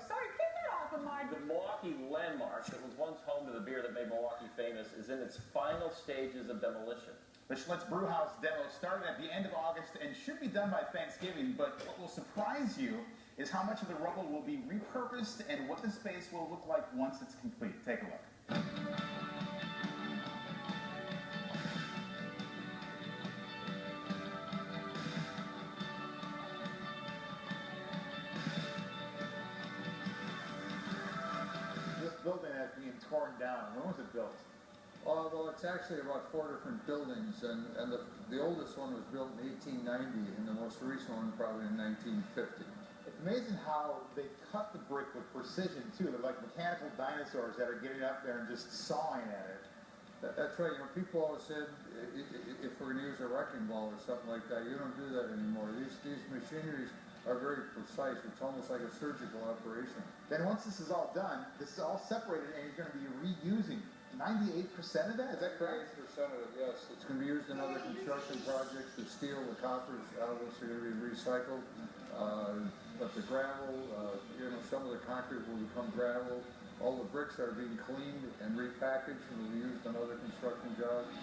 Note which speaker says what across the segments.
Speaker 1: Sorry, get that off of my...
Speaker 2: The Milwaukee Landmark that was once home to the beer that made Milwaukee famous is in its final stages of demolition.
Speaker 3: The Schlitz Brewhouse demo started at the end of August and should be done by Thanksgiving, but what will surprise you is how much of the rubble will be repurposed and what the space will look like once it's complete. Take a look. This building is being torn down. When was it built?
Speaker 4: Well, it's actually about 4 different buildings, and the oldest one was built in 1890, and the most recent one probably in 1950.
Speaker 3: It's amazing how they cut the brick with precision, too. They're like mechanical dinosaurs that are getting up there and just sawing at it.
Speaker 4: That's right. You know, people always said, if we're going to use a wrecking ball or something like that, you don't do that anymore. These machineries are very precise. It's almost like a surgical operation.
Speaker 3: Then once this is all done, this is all separated, and you're going to be reusing 98% of that? Is that correct?
Speaker 4: 98% of it, yes. It's going to be used in other construction projects. The steel, the coppers out of this are going to be recycled. But the gravel, you know, some of the concrete will become gravel. All the bricks are being cleaned and repackaged and will be used on other construction jobs.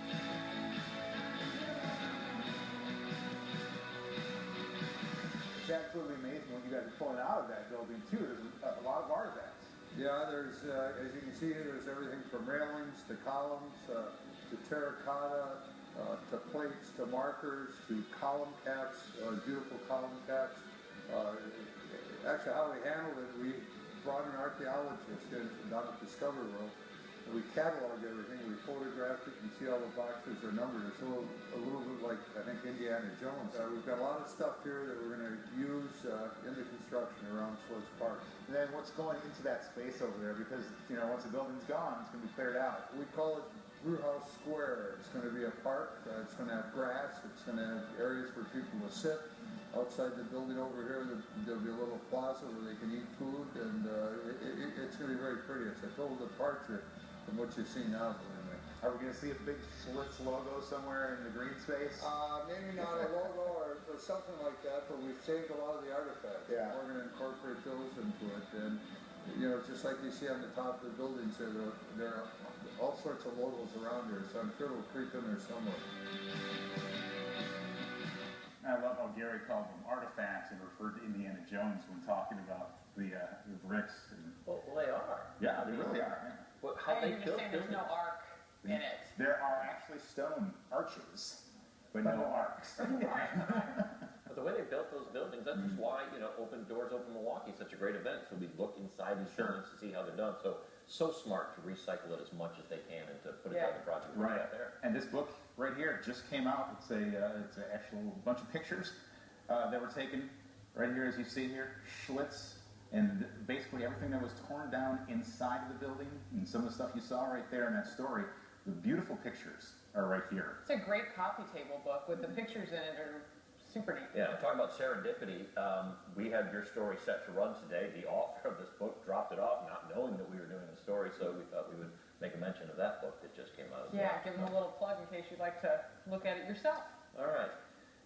Speaker 3: It's absolutely amazing what you guys are pulling out of that building, too. There's a lot of artifacts.
Speaker 4: Yeah, there's, as you can see here, there's everything from railings to columns to terracotta to plates to markers to column caps, beautiful column caps. Actually, how we handled it, we brought an archaeologist in down at Discovery World. We cataloged everything, we photographed it, you see all the boxes are numbered. It's a little bit like, I think, Indiana Jones. We've got a lot of stuff here that we're going to use in the construction around Schlitz Park.
Speaker 3: And then what's going into that space over there? Because, you know, once the building's gone, it's going to be cleared out.
Speaker 4: We call it Brewhouse Square. It's going to be a park. It's going to have grass. It's going to have areas for people to sit. Outside the building over here, there'll be a little plaza where they can eat food, and it's going to be very pretty. It's a total departure from what you see now.
Speaker 3: Are we going to see a big Schlitz logo somewhere in the green space?
Speaker 4: Maybe not a logo or something like that, but we've saved a lot of the artifacts.
Speaker 3: Yeah.
Speaker 4: We're going to incorporate those into it, and you know, just like you see on the top of the buildings, there are all sorts of logos around here, so I'm sure it'll creep in there somewhere.
Speaker 3: I love how Gary called them artifacts and referred to Indiana Jones when talking about the bricks.
Speaker 2: Well, they are.
Speaker 3: Yeah, they really are. Yeah.
Speaker 2: Well, how they built
Speaker 1: there's no arc in it.
Speaker 3: There are actually stone arches, but no arcs.
Speaker 2: But the way they built those buildings, that's just why, you know, Open Doors Open Milwaukee is such a great event. So we look inside these buildings to see how they're done. So smart to recycle it as much as they can and to put it on the project right out there.
Speaker 3: And this book right here just came out. It's an actual bunch of pictures that were taken right here, as you see here, Schlitz, and basically everything that was torn down inside of the building, and some of the stuff you saw right there in that story. The beautiful pictures are right here.
Speaker 1: It's a great coffee table book with the pictures in it are super neat.
Speaker 2: Yeah, talking about serendipity, we had your story set to run today. The author of this book dropped it off not knowing that we were doing the story, so we thought we would make a mention of that book that just came out as well.
Speaker 1: Yeah, give them a little plug in case you'd like to look at it yourself.
Speaker 2: All right.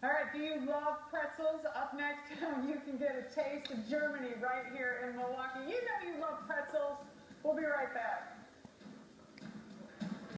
Speaker 1: All right, do you love pretzels? Up next, you can get a taste of Germany right here in Milwaukee. You know you love pretzels. We'll be right back.